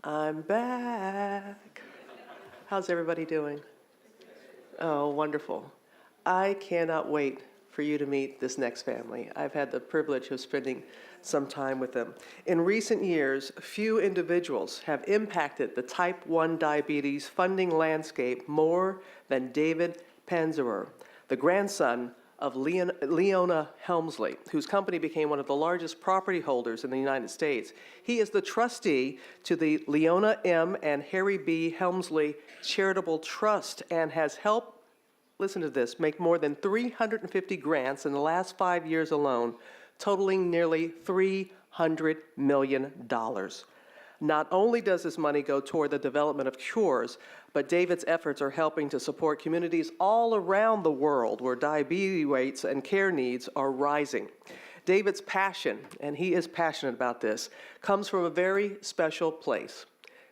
I'm back. How's everybody doing? Oh, wonderful. I cannot wait for you to meet this next family. I've had the privilege of spending some time with them. In recent years, few individuals have impacted the type 1 diabetes funding landscape more than David Panzirer, the grandson of Leona Helmsley, whose company became one of the largest property holders in the United States. He is the trustee to the Leona M. and Harry B. Helmsley Charitable Trust and has helped, listen to this, make more than 350 grants in the last 5 years alone, totaling nearly $300 million. Not only does this money go toward the development of cures, but David's efforts are helping to support communities all around the world where diabetes rates and care needs are rising. David's passion, and he is passionate about this, comes from a very special place.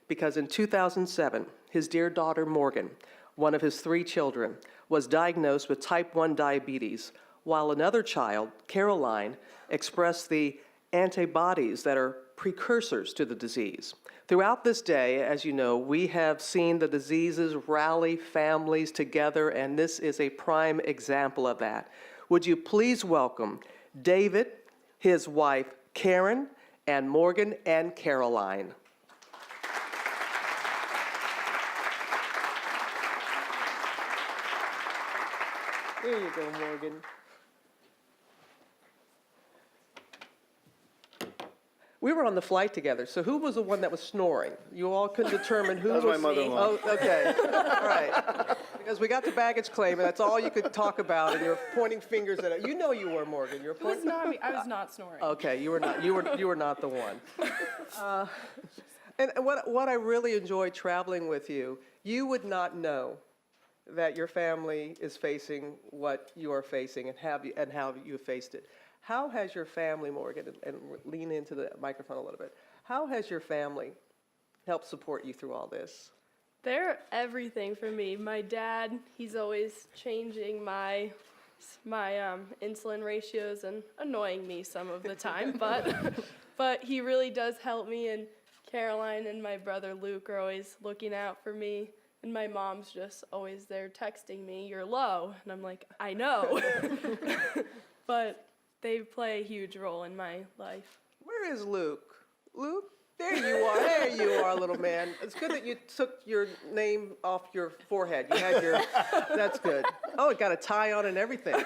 Because in 2007, his dear daughter Morgan, one of his 3 children, was diagnosed with type 1 diabetes, while another child, Caroline, expressed the antibodies that are precursors to the disease. Throughout this day, as you know, we have seen the diseases rally families together, and this is a prime example of that. Would you please welcome David, his wife Karen, and Morgan and Caroline. Here you go, Morgan. We were on the flight together, so who was the one that was snoring? You all couldn't determine who was. That was my mother-in-law. Oh, okay. All right. Because we got the baggage claim, and that's all you could talk about, and you're pointing fingers at it. You know you were, Morgan. You're It was not me. I was not snoring. Okay, you were not. You were not the one. And what I really enjoyed traveling with you, you would not know that your family is facing what you are facing and how you faced it. How has your family, Morgan, and lean into the microphone a little bit, how has your family helped support you through all this? They're everything for me. My dad, he's always changing my insulin ratios and annoying me some of the time, but he really does help me, and Caroline and my brother Luke are always looking out for me, and my mom's just always there texting me, "You're low," and I'm like, I know. But they play a huge role in my life. Where is Luke? Luke? There you are. There you are, little man. It's good that you took your name off your forehead. You had your, that's good. Oh, it got a tie on and everything.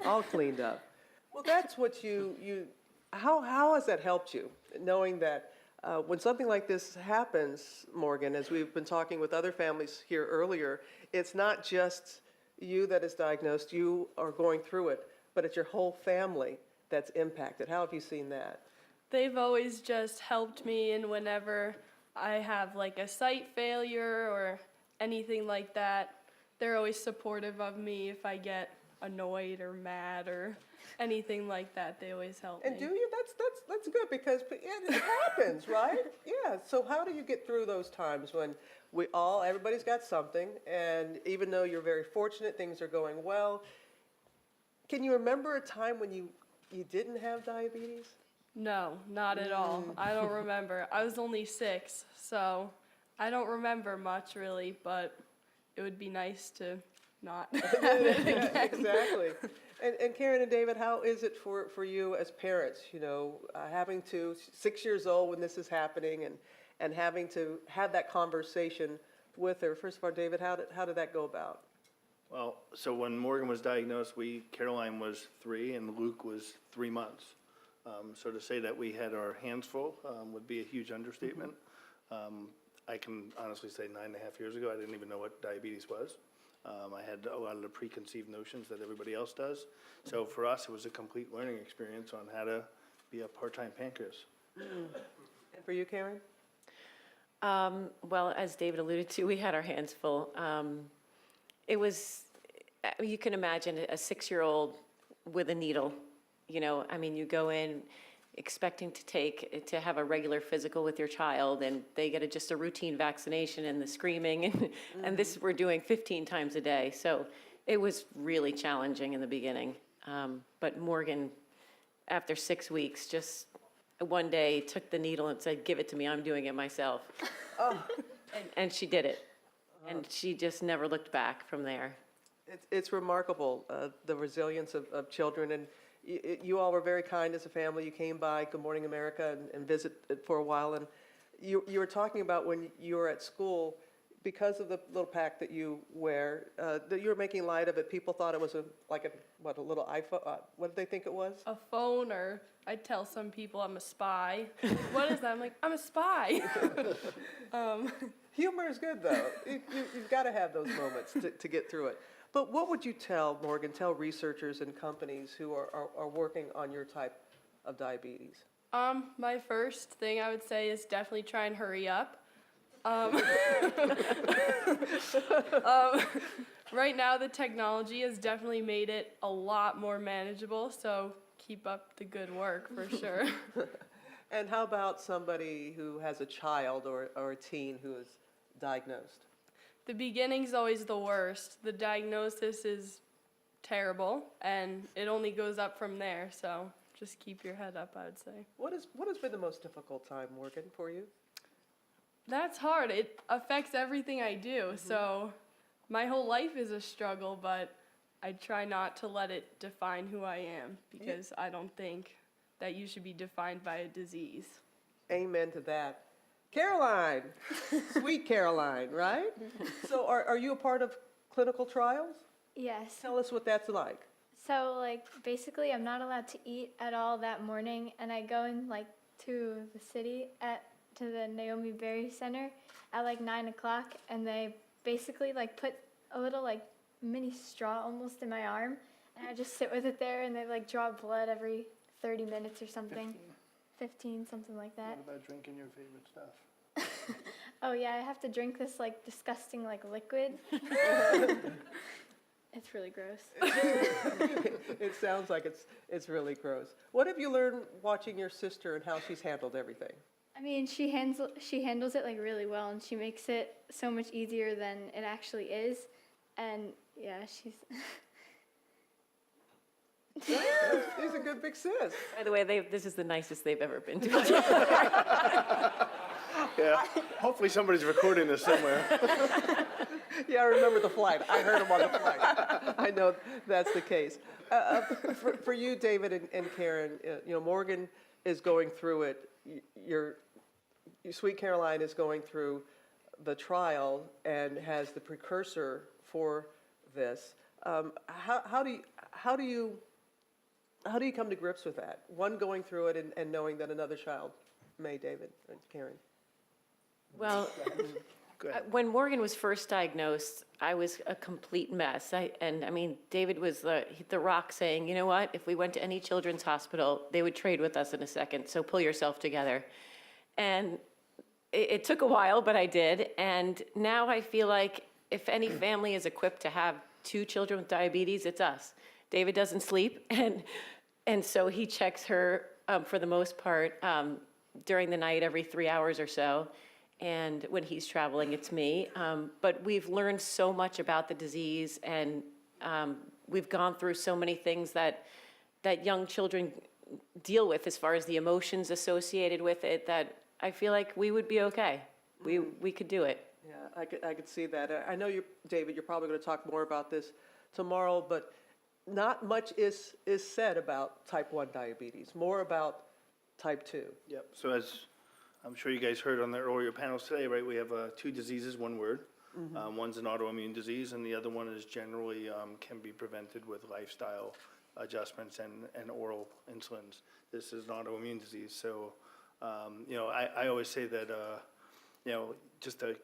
All cleaned up. Well, that's what how has that helped you, knowing that when something like this happens, Morgan, as we've been talking with other families here earlier, it's not just you that is diagnosed, you are going through it, but it's your whole family that's impacted. How have you seen that? They've always just helped me, and whenever I have like a sight failure or anything like that, they're always supportive of me. If I get annoyed or mad or anything like that, they always help me. And do you? That's good, because it happens, right? Yeah. So how do you get through those times when everybody's got something, and even though you're very fortunate, things are going well, can you remember a time when you didn't have diabetes? No, not at all. I don't remember. I was only 6, so I don't remember much really, but it would be nice to not have it again. Exactly. And Karen and David, how is it for you as parents, having 6 years old when this is happening and having to have that conversation with her? First of all, David, how did that go about? Well, so when Morgan was diagnosed, Caroline was 3 and Luke was 3 months. So to say that we had our hands full would be a huge understatement. I can honestly say 9.5 years ago, I didn't even know what diabetes was. I had a lot of the preconceived notions that everybody else does. So for us, it was a complete learning experience on how to be a part-time pancreas. And for you, Karen? Well, as David alluded to, we had our hands full. It was, you can imagine a 6-year-old with a needle. You go in expecting to have a regular physical with your child, and they get just a routine vaccination and the screaming, and this we're doing 15 times a day. So it was really challenging in the beginning. But Morgan, after 6 weeks, just one day took the needle and said, "Give it to me, I'm doing it myself." And she did it. And she just never looked back from there. It's remarkable, the resilience of children, and you all were very kind as a family. You came by Good Morning America and visited for a while, and you were talking about when you were at school, because of the little pack that you wear, that you were making light of it. People thought it was a little iPhone, what did they think it was? A phone, or I tell some people I'm a spy. What is that? I'm like, I'm a spy. Humor is good, though. You've got to have those moments to get through it. But what would you tell, Morgan, tell researchers and companies who are working on your type of diabetes? My first thing I would say is definitely try and hurry up. Right now, the technology has definitely made it a lot more manageable, so keep up the good work for sure. And how about somebody who has a child or a teen who is diagnosed? The beginning's always the worst. The diagnosis is terrible, and it only goes up from there, so just keep your head up, I would say. What has been the most difficult time, Morgan, for you? That's hard. It affects everything I do, so my whole life is a struggle, but I try not to let it define who I am, because I don't think that you should be defined by a disease. Amen to that. Caroline, sweet Caroline, right? So are you a part of clinical trials? Yes. Tell us what that's like. So, like, basically, I'm not allowed to eat at all that morning, and I go in, like, to the city to the Naomi Berry Center at, like, 9 o'clock, and they basically, like, put a little, like, mini straw almost in my arm, and I just sit with it there, and they, like, draw blood every 30 minutes or something. 15, something like that. What about drinking your favorite stuff? Oh, yeah, I have to drink this, like, disgusting, like, liquid. It's really gross. It sounds like it's really gross. What have you learned watching your sister and how she's handled everything? I mean, she handles it, like, really well, and she makes it so much easier than it actually is. And, yeah, she's... She's a good big sis. By the way, this is the nicest they've ever been to. Yeah, hopefully somebody's recording this somewhere. Yeah, I remember the flight. I heard him on the flight. I know that's the case. For you, David and Karen, Morgan is going through it. Your sweet Caroline is going through the trial and has the precursor for this. How do you come to grips with that? One, going through it and knowing that another child may, David and Karen. Well, Go ahead. when Morgan was first diagnosed, I was a complete mess. David was the rock saying, you know what, if we went to any children's hospital, they would trade with us in a second, so pull yourself together. And it took a while, but I did. And now I feel like if any family is equipped to have 2 children with diabetes, it's us. David doesn't sleep, and so he checks her for the most part during the night every 3 hours or so. And when he's traveling, it's me. But we've learned so much about the disease, and we've gone through so many things that young children deal with as far as the emotions associated with it, that I feel like we would be okay. We could do it. Yeah, I could see that. I know you, David, you're probably going to talk more about this tomorrow, but not much is said about type 1 diabetes, more about type 2. Yep, so as I'm sure you guys heard on the earlier panels today, right, we have 2 diseases, one word. One's an autoimmune disease, and the other one is generally can be prevented with lifestyle adjustments and oral insulins. This is an autoimmune disease, so I always say that just a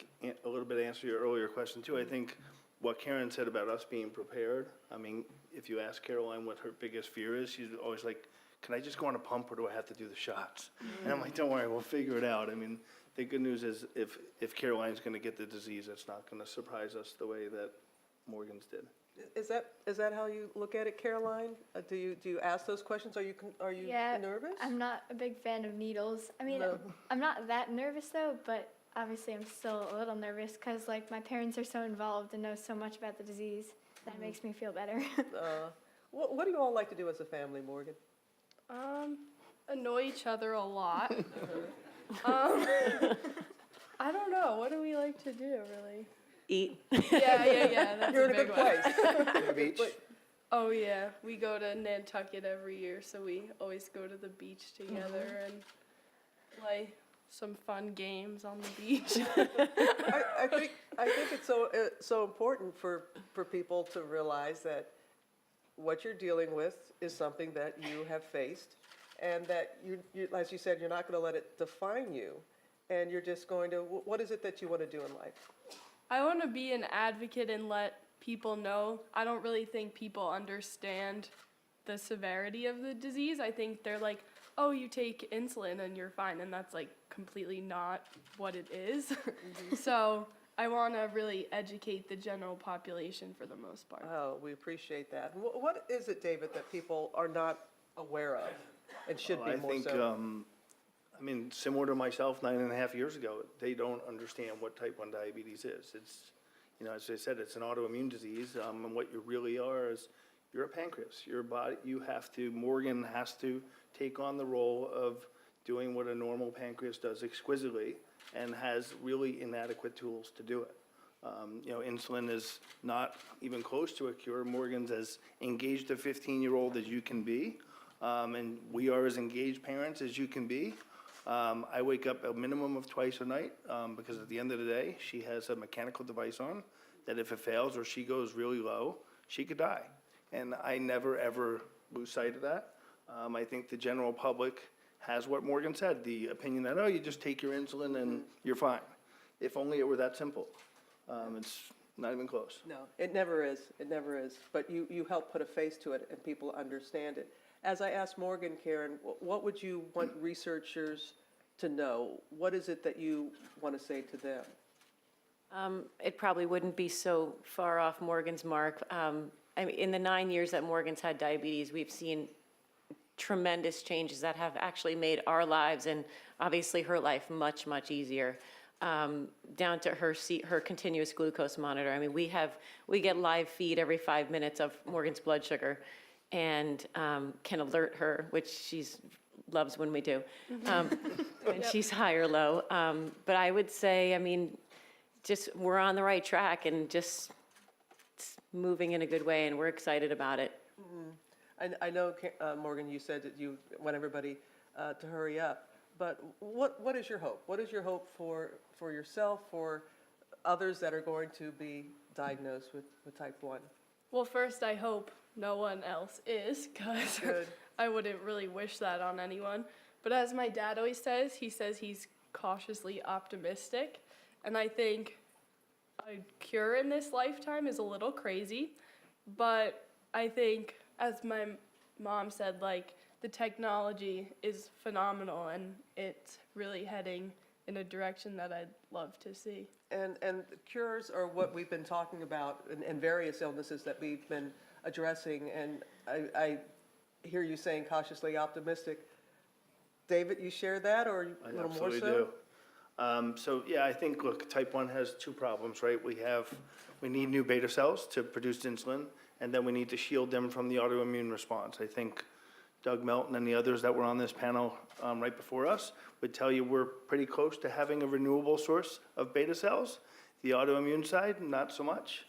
little bit answer your earlier question too. I think what Karen said about us being prepared. I mean, if you ask Caroline what her biggest fear is, she's always like, can I just go on a pump, or do I have to do the shots? And I'm like, don't worry, we'll figure it out. I mean, the good news is if Caroline's going to get the disease, it's not going to surprise us the way that Morgan's did. Is that how you look at it, Caroline? Do you ask those questions? Are you Yeah, nervous? I'm not a big fan of needles. I mean, No. I'm not that nervous, though, but obviously I'm still a little nervous because, like, my parents are so involved and know so much about the disease that it makes me feel better. What do you all like to do as a family, Morgan? Annoy each other a lot. I don't know. What do we like to do, really? Eat. Yeah. That's You're in a big good one. place. The beach. Oh yeah, we go to Nantucket every year, so we always go to the beach together and play some fun games on the beach. I think it's so important for people to realize that what you're dealing with is something that you have faced, and that you as you said, you're not going to let it define you, and you're just going to. What is it that you want to do in life? I want to be an advocate and let people know. I don't really think people understand the severity of the disease. I think they're like, oh, you take insulin and you're fine, and that's like completely not what it is. So I want to really educate the general population for the most part. Oh, we appreciate that. What is it, David, that people are not aware of and should be more so? I mean, similar to myself, 9.5 years ago, they don't understand what type 1 diabetes is. It's, as I said, it's an autoimmune disease, and what you really are is you're a pancreas. Your body, Morgan has to take on the role of doing what a normal pancreas does exquisitely, and has really inadequate tools to do it. Insulin is not even close to a cure. Morgan's as engaged a 15-year-old as you can be, and we are as engaged parents as you can be. I wake up a minimum of twice a night because at the end of the day, she has a mechanical device on that if it fails or she goes really low, she could die. And I never, ever lose sight of that. I think the general public has what Morgan said, the opinion that, oh, you just take your insulin and you're fine. If only it were that simple. It's not even close. No, it never is. It never is. But you help put a face to it and people understand it. As I asked Morgan, Karen, what would you want researchers to know? What is it that you want to say to them? It probably wouldn't be so far off Morgan's mark. In the 9 years that Morgan's had diabetes, we've seen tremendous changes that have actually made our lives and obviously her life much, much easier. Down to her continuous glucose monitor. I mean, we get live feed every 5 minutes of Morgan's blood sugar, and can alert her, which she loves when we do, when she's high or low. But I would say, just we're on the right track and just it's moving in a good way, and we're excited about it. I know, Morgan, you said that you want everybody to hurry up, but what is your hope? What is your hope for yourself, for others that are going to be diagnosed with type 1? Well, first, I hope no one else is, because I wouldn't really wish that on anyone. But as my dad always says, he's cautiously optimistic. And I think a cure in this lifetime is a little crazy. But I think, as my mom said, the technology is phenomenal, and it's really heading in a direction that I'd love to see. And cures are what we've been talking about in various illnesses that we've been addressing, and I hear you saying cautiously optimistic. David, you share that, or a little more so? I absolutely do. I think, look, type 1 has two problems, right? We need new beta cells to produce insulin, and then we need to shield them from the autoimmune response. I think Doug Melton and the others that were on this panel right before us would tell you we're pretty close to having a renewable source of beta cells. The autoimmune side, not so much.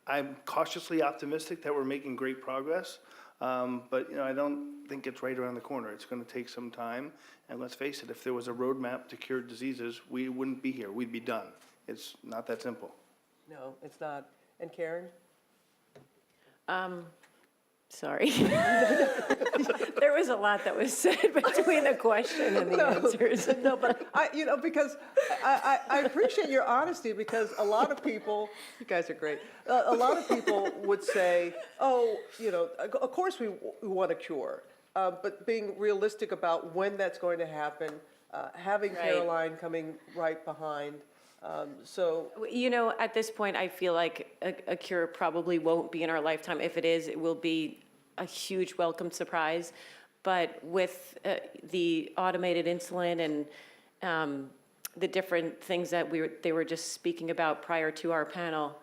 I'm cautiously optimistic that we're making great progress, but I don't think it's right around the corner. It's going to take some time, and let's face it, if there was a roadmap to cure diseases, we wouldn't be here. We'd be done. It's not that simple. No, it's not. And Karen? Sorry. There was a lot that was said between the question and the answers. No, but because I appreciate your honesty, because a lot of people, you guys are great. A lot of people would say, oh, of course we want a cure, but being realistic about when that's going to happen, having Right. Caroline coming right behind. At this point, I feel like a cure probably won't be in our lifetime. If it is, it will be a huge welcome surprise. But with the automated insulin and the different things that they were just speaking about prior to our panel,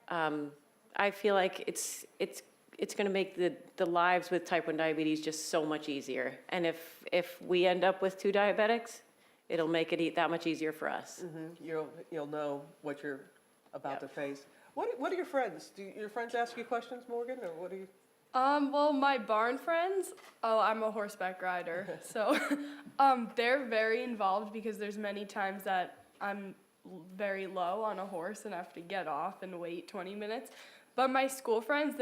I feel like it's going to make the lives with type 1 diabetes just so much easier. And if we end up with 2 diabetics, it'll make it that much easier for us. You'll know what you're about Yep. to face. What are your friends? Do your friends ask you questions, Morgan, or what do you? Well, my barn friends, I'm a horseback rider, so they're very involved because there's many times that I'm very low on a horse and have to get off and wait 20 minutes. But my school friends,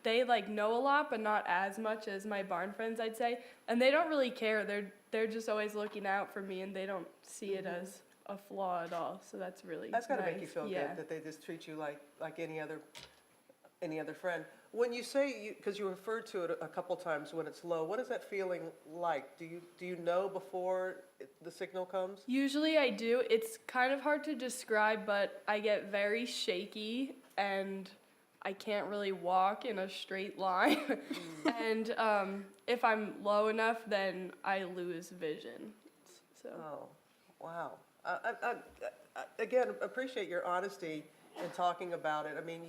they like know a lot, but not as much as my barn friends, I'd say. And they don't really care. They're just always looking out for me, and they don't see it as a flaw at all. So that's really That's gotta nice. make you feel Yeah. good that they just treat you like any other friend. When you say, because you referred to it a couple times when it's low, what is that feeling like? Do you know before the signal comes? Usually I do. It's kind of hard to describe, but I get very shaky and I can't really walk in a straight line. And if I'm low enough, then I lose vision. So Oh, wow. Again, appreciate your honesty in talking about it. I mean,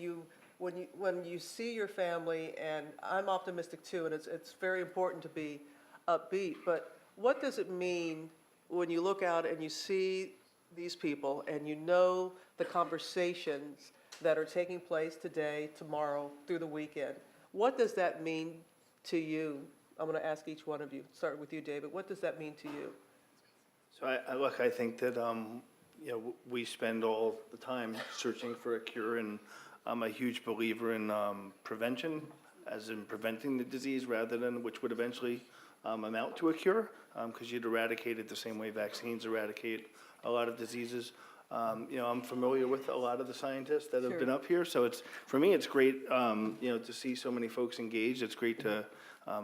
when you see your family, and I'm optimistic too, and it's very important to be upbeat, but what does it mean when you look out and you see these people and you know the conversations that are taking place today, tomorrow, through the weekend? What does that mean to you? I'm going to ask each one of you. Start with you, David. What does that mean to you? So I think that, we spend all the time searching for a cure, and I'm a huge believer in prevention, as in preventing the disease rather than, which would eventually amount to a cure, because you'd eradicate it the same way vaccines eradicate a lot of diseases. I'm familiar with a lot of the scientists that have been up here, so for me, it's great, to see so many folks engaged. It's great to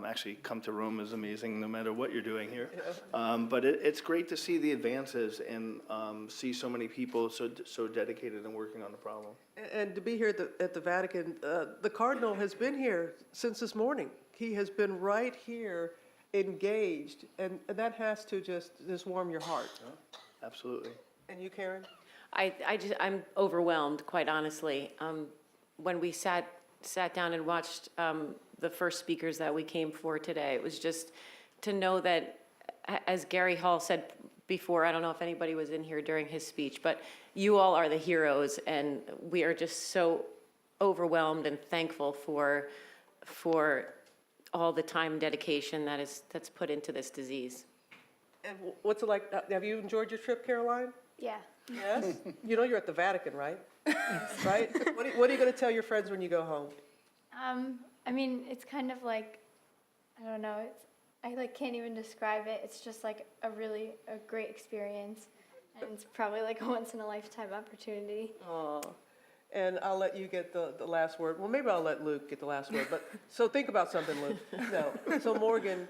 actually come to Rome is amazing, no matter what you're doing here. But it's great to see the advances and see so many people so dedicated and working on the problem. And to be here at the Vatican, the Cardinal has been here since this morning. He has been right here, engaged, and that has to just warm your heart. Absolutely. And you, Karen? I'm overwhelmed, quite honestly. When we sat down and watched the first speakers that we came for today, it was just to know that, as Gary Hall said before, I don't know if anybody was in here during his speech, but you all are the heroes, and we are just so overwhelmed and thankful for all the time and dedication that's put into this disease. And what's it like? Have you enjoyed your trip, Caroline? Yeah. Yes? You know you're at the Vatican, right? Right? What are you going to tell your friends when you go home? I mean, it's kind of like, I don't know, I can't even describe it. It's just like a great experience, and it's probably like a once in a lifetime opportunity. Oh, and I'll let you get the last word. Well, maybe I'll let Luke get the last word. But so think about something, Luke. No. So Morgan,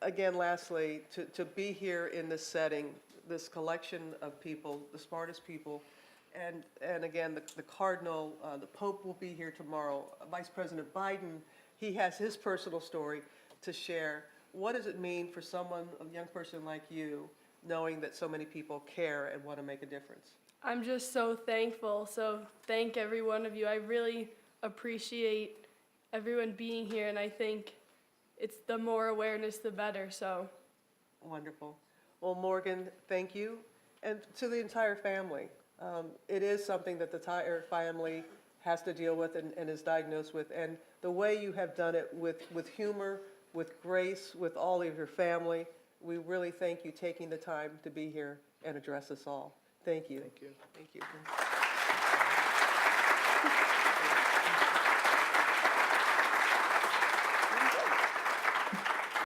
again, lastly, to be here in this setting, this collection of people, the smartest people, and again, the Cardinal, the Pope will be here tomorrow. Vice President Biden, he has his personal story to share. What does it mean for someone, a young person like you, knowing that so many people care and want to make a difference? I'm just so thankful. So thank every one of you. I really appreciate everyone being here, and I think it's the more awareness, the better. So Wonderful. Well, Morgan, thank you. And to the entire family. It is something that the entire family has to deal with and is diagnosed with. And the way you have done it with humor, with grace, with all of your family, we really thank you taking the time to be here and address us all. Thank you. Thank you. Thank you.